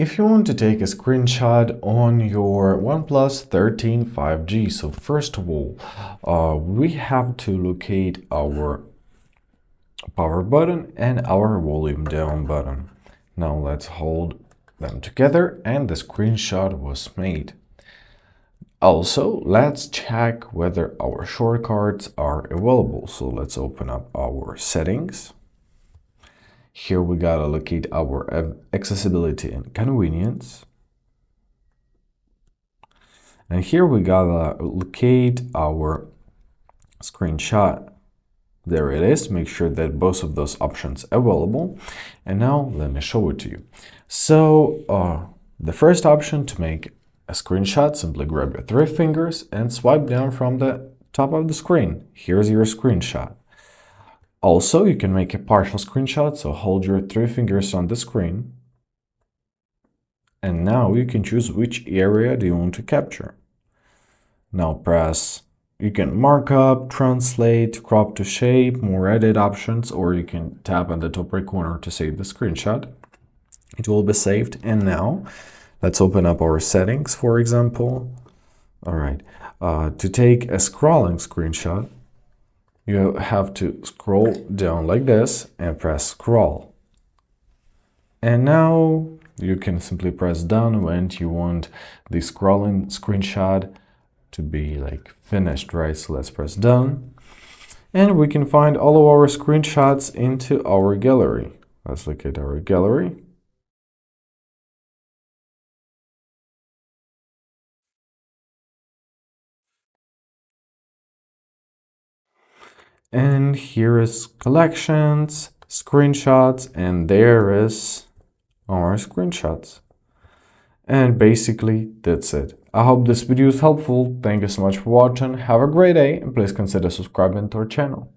If you want to take a screenshot on your OnePlus 13 5G, so first of all, we have to locate our power button and our volume down button. Now let's hold them together and the screenshot was made. Also, let's check whether our shortcuts are available. So let's open up our settings. Here we gotta locate our accessibility and convenience. And here we gotta locate our screenshot. There it is. Make sure that both of those options are available. And now let me show it to you. So the first option to make a screenshot, simply grab your 3 fingers and swipe down from the top of the screen. Here's your screenshot. Also, you can make a partial screenshot, so hold your 3 fingers on the screen. And now you can choose which area do you want to capture. Now press, you can mark up, translate, crop to shape, more edit options, or you can tap on the top right corner to save the screenshot. It will be saved. And now let's open up our settings, for example. All right, to take a scrolling screenshot, you have to scroll down like this and press scroll. And now you can simply press done when you want the scrolling screenshot to be like finished, right? So let's press done. And we can find all of our screenshots into our gallery. Let's look at our gallery. And here is collections, screenshots, and there is our screenshots. And basically that's it. I hope this video is helpful. Thank you so much for watching. Have a great day and please consider subscribing to our channel.